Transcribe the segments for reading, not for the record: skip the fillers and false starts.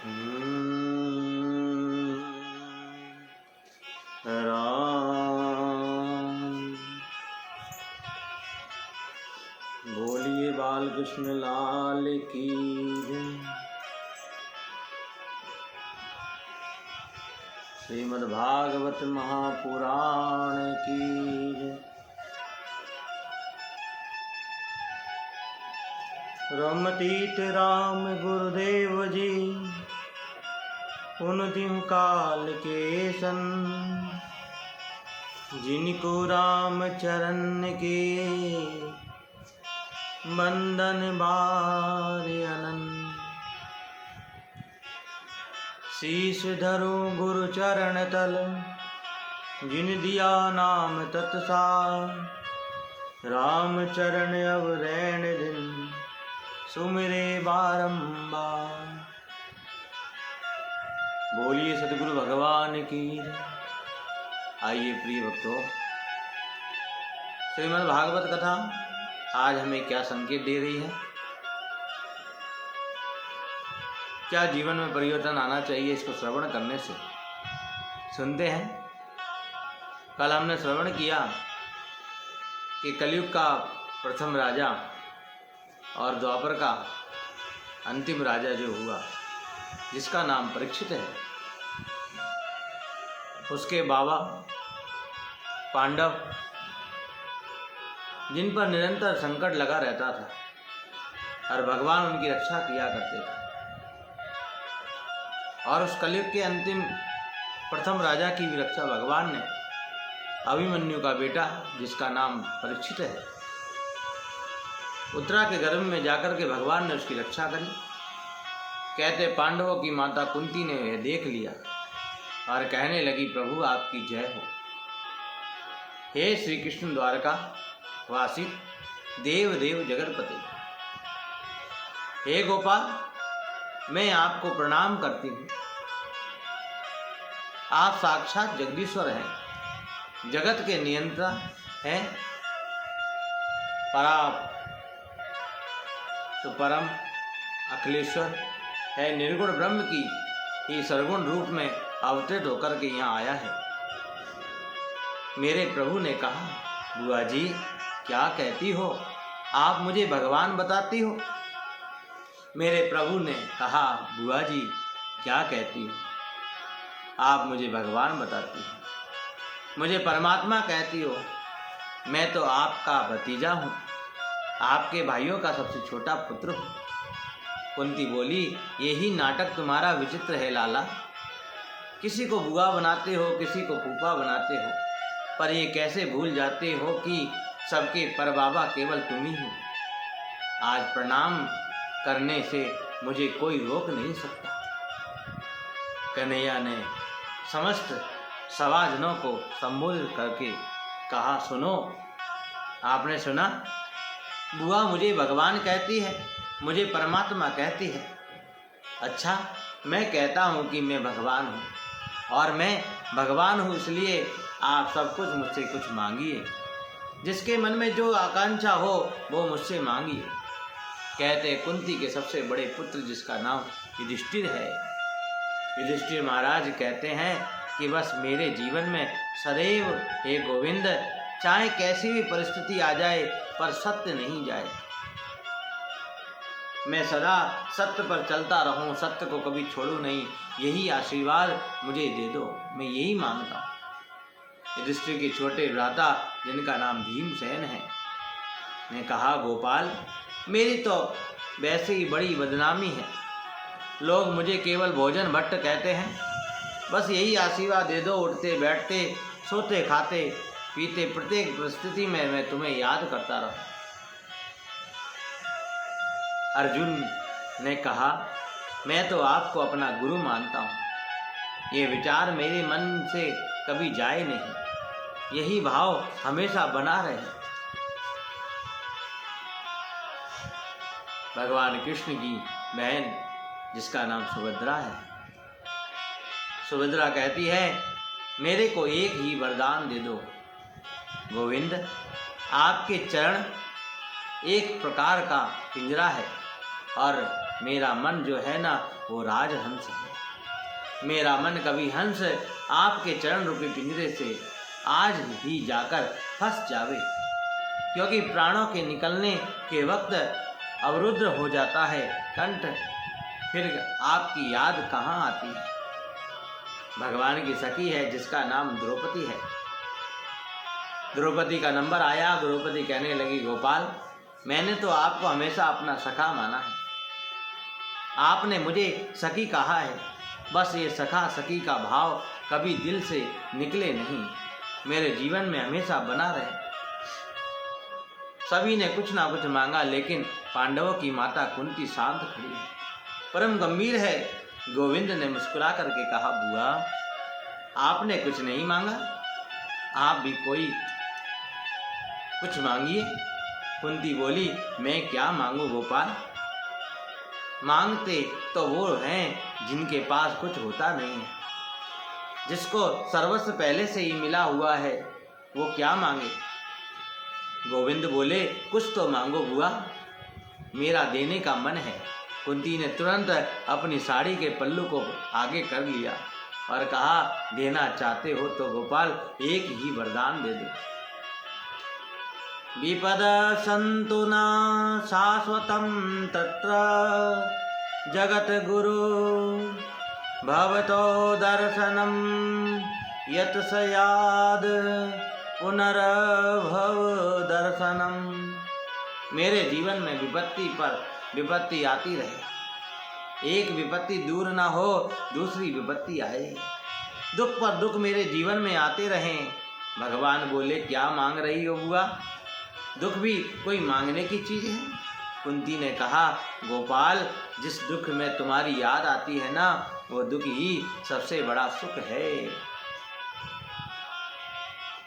राम। बोलिए बाल कृष्ण लाल की जय। श्रीमद्भागवत महापुराण की जय। रमतीत राम गुरुदेव जी उनतिम काल के सन, जिनको राम चरण के बंदन बार अनंत। शीश धरो गुरु चरण तल, जिन दिया नाम तत्सार। राम चरण अब रैन दिन, सुमिरे बारंबार। बोलिए सतगुरु भगवान की। आइए प्रिय भक्तों, श्रीमद् भागवत कथा आज हमें क्या संकेत दे रही है, क्या जीवन में परिवर्तन आना चाहिए इसको श्रवण करने से। सुनते हैं। कल हमने श्रवण किया कि कलयुग का प्रथम राजा और द्वापर का अंतिम राजा जो हुआ, जिसका नाम परीक्षित है, उसके बाबा पांडव, जिन पर निरंतर संकट लगा रहता था और भगवान उनकी रक्षा किया करते थे। और उस कलयुग के अंतिम प्रथम राजा की भी रक्षा भगवान ने अभिमन्यु का बेटा, जिसका नाम परीक्षित है, उत्तरा के गर्भ में जाकर के भगवान ने उसकी रक्षा करी। कहते पांडवों की माता कुंती ने यह देख लिया और कहने लगी, प्रभु आपकी जय हो। हे श्री कृष्ण द्वारका वासी देव देव जगतपति, हे गोपाल, मैं आपको प्रणाम करती हूँ। आप साक्षात जगदीश्वर हैं, जगत के नियंता हैं, पराप तो परम अखिलेश्वर है, निर्गुण ब्रह्म की ही सर्वगुण रूप में अवतरित होकर के यहाँ आया है। मेरे प्रभु ने कहा, बुआ जी क्या कहती हो, आप मुझे भगवान बताती हो। मेरे प्रभु ने कहा, बुआ जी क्या कहती हो, आप मुझे भगवान बताती हो, मुझे परमात्मा कहती हो। मैं तो आपका भतीजा हूँ, आपके भाइयों का सबसे छोटा पुत्र हूँ। कुंती बोली, यही नाटक तुम्हारा विचित्र है लाला। किसी को बुआ बनाते हो, किसी को फूफा बनाते हो, पर ये कैसे भूल जाते हो कि सबके परबाबा केवल तुम ही हो। आज प्रणाम करने से मुझे कोई रोक नहीं सकता। कन्हैया ने समस्त सवाजनों को संबोधित करके कहा, सुनो, आपने सुना, बुआ मुझे भगवान कहती है, मुझे परमात्मा कहती है। अच्छा, मैं कहता हूँ कि मैं भगवान हूँ, और मैं भगवान हूँ इसलिए आप सब कुछ मुझसे कुछ मांगिए। जिसके मन में जो आकांक्षा हो वो मुझसे मांगिए। कहते कुंती के सबसे बड़े पुत्र, जिसका नाम युधिष्ठिर है, युधिष्ठिर महाराज कहते हैं कि बस मेरे जीवन में सदैव हे गोविंद, चाहे कैसी भी परिस्थिति आ जाए पर सत्य नहीं जाए। मैं सदा सत्य पर चलता रहूं, सत्य को कभी छोड़ूं नहीं, यही आशीर्वाद मुझे दे दो, मैं यही मांगता हूँ। युधिष्ठिर के छोटे भ्राता, जिनका नाम भीमसेन है, ने कहा, गोपाल मेरी तो वैसे ही बड़ी बदनामी है, लोग मुझे केवल भोजन भट्ट कहते हैं। बस यही आशीर्वाद दे दो, उठते बैठते सोते खाते पीते प्रत्येक परिस्थिति में मैं तुम्हें याद करता रहूं। अर्जुन ने कहा, मैं तो आपको अपना गुरु मानता हूँ, ये विचार मेरे मन से कभी जाए नहीं, यही भाव हमेशा बना रहे। भगवान कृष्ण की बहन, जिसका नाम सुभद्रा है, सुभद्रा कहती है, मेरे को एक ही वरदान दे दो गोविंद। आपके चरण एक प्रकार का पिंजरा है और मेरा मन जो है ना वो राजहंस है। मेरा मन कभी हंस आपके चरण रूपी पिंजरे से आज ही जाकर फंस जावे, क्योंकि प्राणों के निकलने के वक्त अवरुद्ध हो जाता है कंठ, फिर आपकी याद कहाँ आती है। भगवान की सखी है जिसका नाम द्रौपदी है। द्रौपदी का नंबर आया। द्रौपदी कहने लगी, गोपाल, मैंने तो आपको हमेशा अपना सखा माना है। आपने मुझे सखी कहा है, बस ये सखा सखी का भाव कभी दिल से निकले नहीं, मेरे जीवन में हमेशा बना रहे। सभी ने कुछ ना कुछ मांगा, लेकिन पांडवों की माता कुंती शांत खड़ी है, परम गंभीर है। गोविंद ने मुस्कुरा करके कहा, बुआ, आपने कुछ नहीं मांगा, आप भी कोई कुछ मांगिए। कुंती बोली, मैं क्या मांगू गोपाल, मांगते तो वो हैं जिनके पास कुछ होता नहीं है। जिसको सर्वस्व पहले से ही मिला हुआ है वो क्या मांगे। गोविंद बोले, कुछ तो मांगो बुआ, मेरा देने का मन है। कुंती ने तुरंत अपनी साड़ी के पल्लू को आगे कर लिया और कहा, देना चाहते हो तो गोपाल एक ही वरदान दे दो। विपद संतु न शाश्वतं तत्र जगत गुरु भवतो दर्शनम यत सयाद पुनर्भव दर्शनम। मेरे जीवन में विपत्ति पर विपत्ति आती रहे, एक विपत्ति दूर ना हो दूसरी विपत्ति आए, दुख पर दुख मेरे जीवन में आते रहें। भगवान बोले, क्या मांग रही हो बुआ, दुख भी कोई मांगने की चीज है। कुंती ने कहा, गोपाल, जिस दुख में तुम्हारी याद आती है ना वो दुख ही सबसे बड़ा सुख है।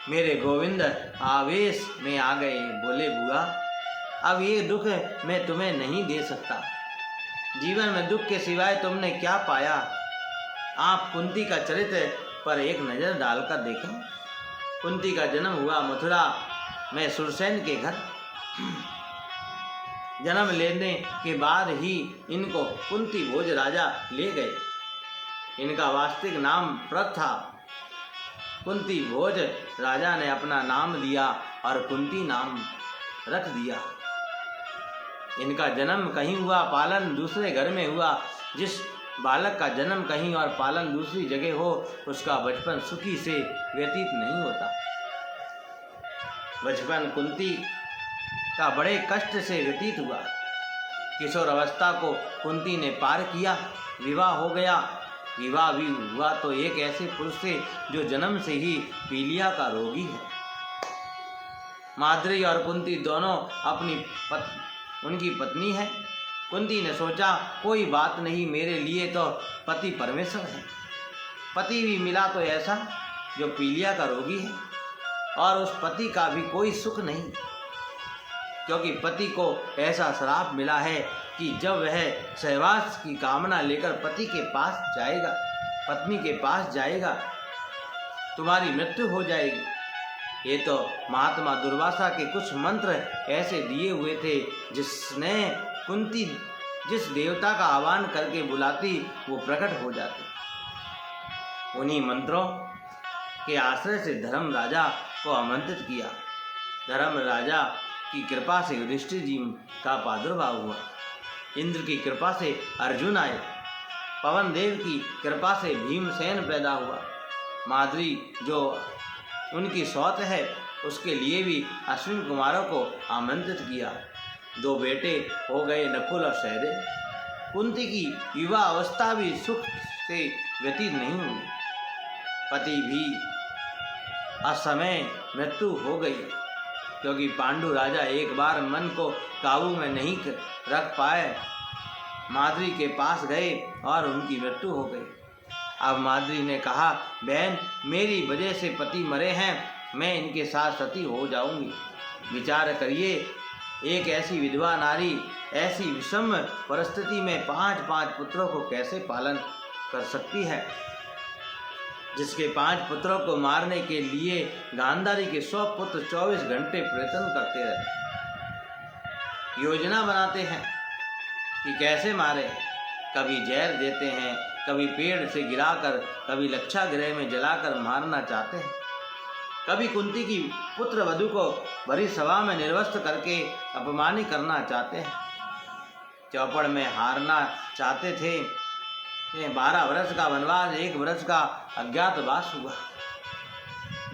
मेरे गोविंद आवेश में आ गए, बोले, बुआ, अब ये दुख मैं तुम्हें नहीं दे सकता। जीवन में दुख के सिवाय तुमने क्या पाया। आप कुंती का चरित्र पर एक नज़र डालकर देखें। कुंती का जन्म हुआ मथुरा में सुरसेन के घर। जन्म लेने के बाद ही इनको कुंती भोज राजा ले गए। इनका वास्तविक नाम प्रथ था। कुंती भोज राजा ने अपना नाम दिया और कुंती नाम रख दिया। इनका जन्म कहीं हुआ, पालन दूसरे घर में हुआ। जिस बालक का जन्म कहीं और पालन दूसरी जगह हो उसका बचपन सुखी से व्यतीत नहीं होता। बचपन कुंती का बड़े कष्ट से व्यतीत हुआ। किशोर अवस्था को कुंती ने पार किया, विवाह हो गया। विवाह भी हुआ तो एक ऐसे पुरुष से जो जन्म से ही पीलिया का रोगी है। माद्री और कुंती दोनों उनकी पत्नी है। कुंती ने सोचा, कोई बात नहीं, मेरे लिए तो पति परमेश्वर है। पति भी मिला तो ऐसा जो पीलिया का रोगी है, और उस पति का भी कोई सुख नहीं, क्योंकि पति को ऐसा श्राप मिला है कि जब वह सहवास की कामना लेकर पति के पास जाएगा, पत्नी के पास जाएगा, तुम्हारी मृत्यु हो जाएगी। ये तो महात्मा दुर्वासा के कुछ मंत्र ऐसे दिए हुए थे जिसने कुंती जिस देवता का आह्वान करके बुलाती वो प्रकट हो जाते। उन्हीं मंत्रों के आश्रय से धर्म राजा को आमंत्रित किया। धर्म राजा की कृपा से युधिष्ठिर जी का प्रादुर्भाव हुआ। इंद्र की कृपा से अर्जुन आए। पवन देव की कृपा से भीमसेन पैदा हुआ। माद्री जो उनकी सौत है उसके लिए भी अश्विन कुमारों को आमंत्रित किया। 2 बेटे हो गए, नकुल और सहदेव। कुंती की युवा अवस्था भी सुख से व्यतीत नहीं हुई। पति भी असमय मृत्यु हो गई, क्योंकि पांडु राजा एक बार मन को काबू में नहीं रख पाए, माद्री के पास गए और उनकी मृत्यु हो गई। अब माद्री ने कहा, बहन, मेरी वजह से पति मरे हैं, मैं इनके साथ सती हो जाऊंगी। विचार करिए, एक ऐसी विधवा नारी ऐसी विषम परिस्थिति में 5 पुत्रों को कैसे पालन कर सकती है। जिसके 5 पुत्रों को मारने के लिए गांधारी के 100 पुत्र 24 घंटे प्रयत्न करते रहते, योजना बनाते हैं कि कैसे मारे। कभी जहर देते हैं, कभी पेड़ से गिराकर, कभी लक्षागृह में जलाकर मारना चाहते हैं। कभी कुंती की पुत्र वधू को भरी सभा में निर्वस्त्र करके अपमानित करना चाहते हैं। चौपड़ में हारना चाहते थे। 12 वर्ष का वनवास, 1 वर्ष का अज्ञातवास हुआ।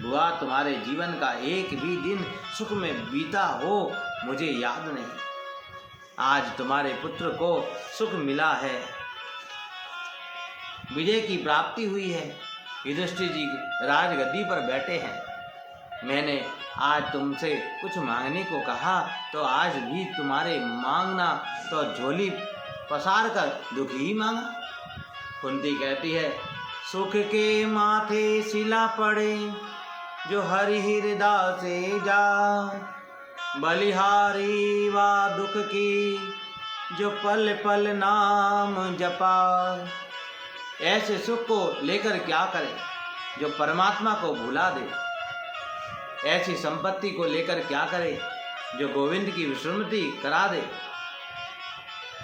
बुआ, तुम्हारे जीवन का एक भी दिन सुख में बीता हो मुझे याद नहीं। आज तुम्हारे पुत्र को सुख मिला है, विजय की प्राप्ति हुई है, युधिष्ठिर जी राजगद्दी पर बैठे हैं। मैंने आज तुमसे कुछ मांगने को कहा तो आज भी तुम्हारे मांगना तो झोली पसार कर दुख ही मांगा। कुंती कहती है, सुख के माथे शिला पड़े जो हरि हृदय से जा, बलिहारी वा दुख की जो पल पल नाम जपा। ऐसे सुख को लेकर क्या करे जो परमात्मा को भुला दे। ऐसी संपत्ति को लेकर क्या करे जो गोविंद की विस्मृति करा दे।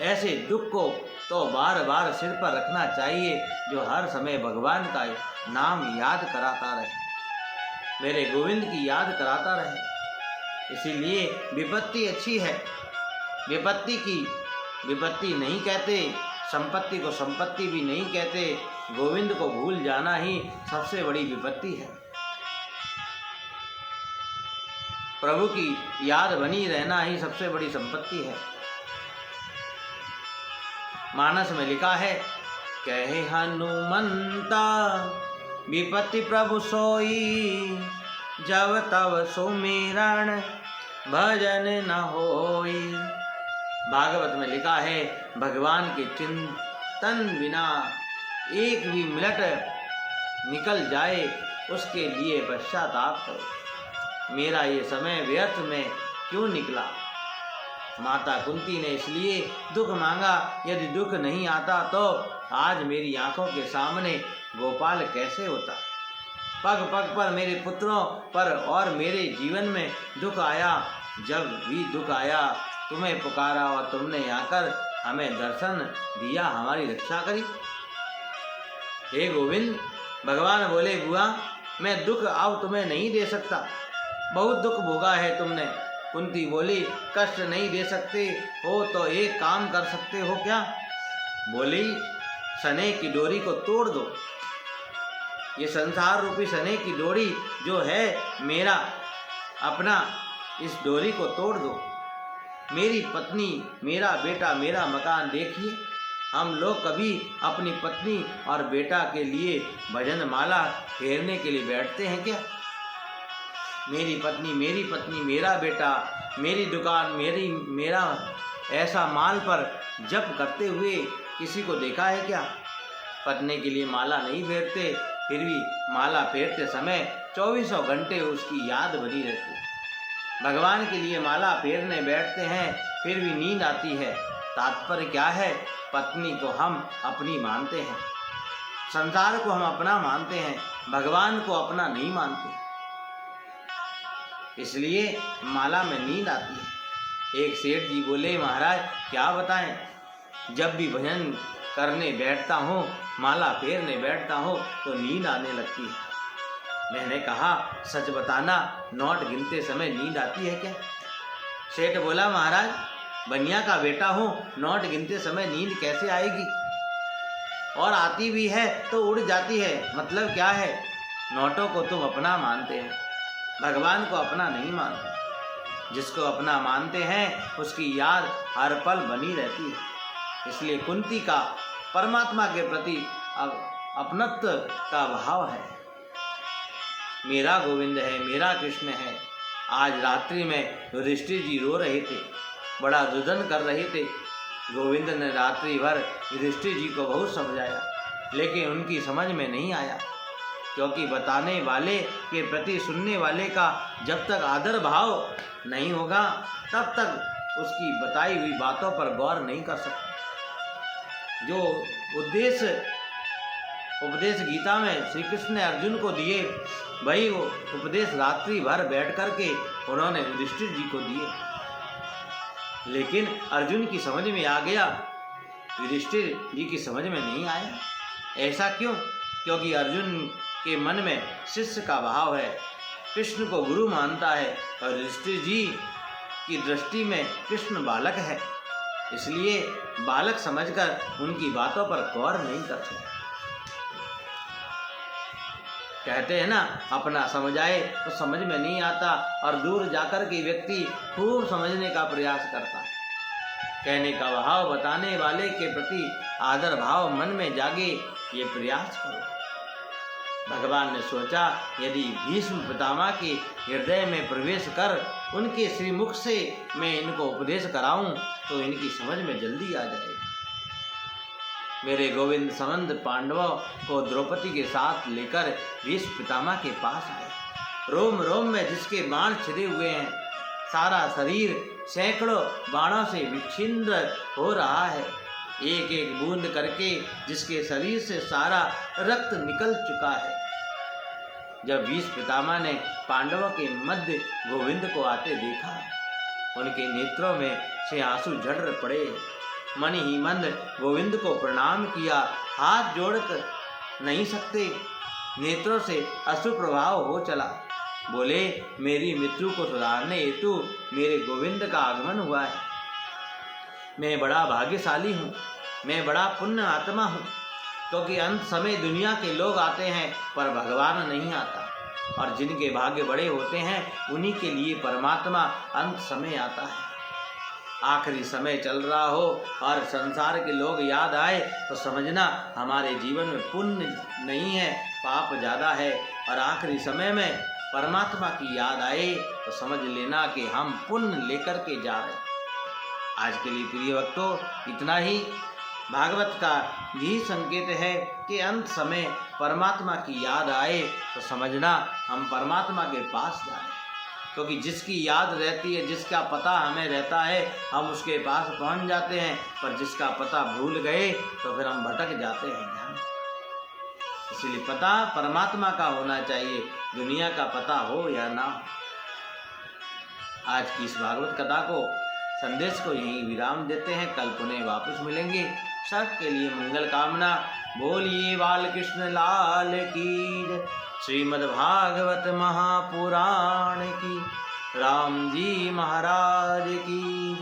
ऐसे दुख को तो बार बार सिर पर रखना चाहिए जो हर समय भगवान का नाम याद कराता रहे, मेरे गोविंद की याद कराता रहे। इसीलिए विपत्ति अच्छी है। विपत्ति की विपत्ति नहीं कहते, संपत्ति को संपत्ति भी नहीं कहते। गोविंद को भूल जाना ही सबसे बड़ी विपत्ति है। प्रभु की याद बनी रहना ही सबसे बड़ी संपत्ति है। मानस में लिखा है, कहे हनुमंता विपत्ति प्रभु सोई, जब तब सुमिरन भजन न होई। भागवत में लिखा है, भगवान के चिंतन बिना एक भी मिनट निकल जाए उसके लिए पश्चाताप करो। मेरा ये समय व्यर्थ में क्यों निकला। माता कुंती ने इसलिए दुख मांगा। यदि दुख नहीं आता तो आज मेरी आंखों के सामने गोपाल कैसे होता। पग पग पर मेरे पुत्रों पर और मेरे जीवन में दुख आया। जब भी दुख आया तुम्हें पुकारा और तुमने आकर हमें दर्शन दिया, हमारी रक्षा करी। हे गोविंद, भगवान बोले, बुआ मैं दुख अब तुम्हें नहीं दे सकता, बहुत दुख भोगा है तुमने। कुंती बोली, कष्ट नहीं दे सकते हो तो एक काम कर सकते हो क्या। बोली, सने की डोरी को तोड़ दो। ये संसार रूपी सने की डोरी जो है मेरा अपना, इस डोरी को तोड़ दो। मेरी पत्नी, मेरा बेटा, मेरा मकान देखिए। हम लोग कभी अपनी पत्नी और बेटा के लिए भजन माला फेरने के लिए बैठते हैं क्या। मेरी पत्नी, मेरा बेटा, मेरी दुकान, मेरा ऐसा माल पर जप करते हुए किसी को देखा है क्या। पत्नी के लिए माला नहीं फेरते, फिर भी माला फेरते समय 24 घंटे उसकी याद बनी रहती है। भगवान के लिए माला फेरने बैठते हैं, फिर भी नींद आती है। तात्पर्य क्या है, पत्नी को हम अपनी मानते हैं, संसार को हम अपना मानते हैं, भगवान को अपना नहीं मानते, इसलिए माला में नींद आती है। एक सेठ जी बोले, महाराज क्या बताएं, जब भी भजन करने बैठता हूँ, माला फेरने बैठता हूँ तो नींद आने लगती है। मैंने कहा, सच बताना, नोट गिनते समय नींद आती है क्या। सेठ बोला, महाराज बनिया का बेटा हूँ, नोट गिनते समय नींद कैसे आएगी, और आती भी है तो उड़ जाती है। मतलब क्या है, नोटों को तुम अपना मानते हो, भगवान को अपना नहीं मानते। जिसको अपना मानते हैं उसकी याद हर पल बनी रहती है। इसलिए कुंती का परमात्मा के प्रति अपनत्व का भाव है। मेरा गोविंद है, मेरा कृष्ण है। आज रात्रि में युधिष्ठिर जी रो रहे थे, बड़ा रुदन कर रहे थे। गोविंद ने रात्रि भर युधिष्ठिर जी को बहुत समझाया, लेकिन उनकी समझ में नहीं आया, क्योंकि बताने वाले के प्रति सुनने वाले का जब तक आदर भाव नहीं होगा तब तक उसकी बताई हुई बातों पर गौर नहीं कर सकता। जो उपदेश गीता में श्री कृष्ण ने अर्जुन को दिए, वही वो उपदेश रात्रि भर बैठ करके उन्होंने युधिष्ठिर जी को दिए। लेकिन अर्जुन की समझ में आ गया युधिष्ठिर जी की समझ में नहीं आया। ऐसा क्यों? क्योंकि अर्जुन के मन में शिष्य का भाव है, कृष्ण को गुरु मानता है, और युधिष्ठिर जी की दृष्टि में कृष्ण बालक है, इसलिए बालक समझकर उनकी बातों पर गौर नहीं करते। कहते हैं ना, अपना समझ आए तो समझ में नहीं आता, और दूर जाकर के व्यक्ति खूब समझने का प्रयास करता है। कहने का भाव बताने वाले के प्रति आदर भाव मन में जागे, ये प्रयास करो। भगवान ने सोचा, यदि भीष्म पितामह के हृदय में प्रवेश कर उनके श्रीमुख से मैं इनको उपदेश कराऊं तो इनकी समझ में जल्दी आ जाएगा। मेरे गोविंद संबंध पांडवों को द्रौपदी के साथ लेकर भीष्म पितामह के पास आए। रोम रोम में जिसके बाण छिदे हुए हैं, सारा शरीर सैकड़ों बाणों से विच्छिन्न हो रहा है, एक एक बूंद करके जिसके शरीर से सारा रक्त निकल चुका है। जब भीष्म पितामह ने पांडवों के मध्य गोविंद को आते देखा, उनके नेत्रों में से आंसू झड़ पड़े। मन ही मन गोविंद को प्रणाम किया, हाथ जोड़कर नहीं सकते, नेत्रों से अश्रु प्रभाव हो चला। बोले, मेरी मृत्यु को सुधारने हेतु मेरे गोविंद का आगमन हुआ है। मैं बड़ा भाग्यशाली हूँ, मैं बड़ा पुण्य आत्मा हूँ, क्योंकि अंत समय दुनिया के लोग आते हैं पर भगवान नहीं आता, और जिनके भाग्य बड़े होते हैं उन्हीं के लिए परमात्मा अंत समय आता है। आखिरी समय चल रहा हो और संसार के लोग याद आए तो समझना हमारे जीवन में पुण्य नहीं है, पाप ज़्यादा है, और आखिरी समय में परमात्मा की याद आए तो समझ लेना कि हम पुण्य लेकर के जा रहे हैं। आज के लिए प्रिय भक्तों इतना ही। भागवत का यही संकेत है कि अंत समय परमात्मा की याद आए तो समझना हम परमात्मा के पास जाएं, क्योंकि जिसकी याद रहती है, जिसका पता हमें रहता है, हम उसके पास पहुंच जाते हैं, पर जिसका पता भूल गए तो फिर हम भटक जाते हैं। इसीलिए पता परमात्मा का होना चाहिए, दुनिया का पता हो या ना हो। आज की इस भागवत कथा को, संदेश को यहीं विराम देते हैं। कल पुनः वापस मिलेंगे। सबके लिए मंगल कामना। बोलिए बालकृष्ण लाल की जय। श्रीमद् भागवत महापुराण की, राम जी महाराज की।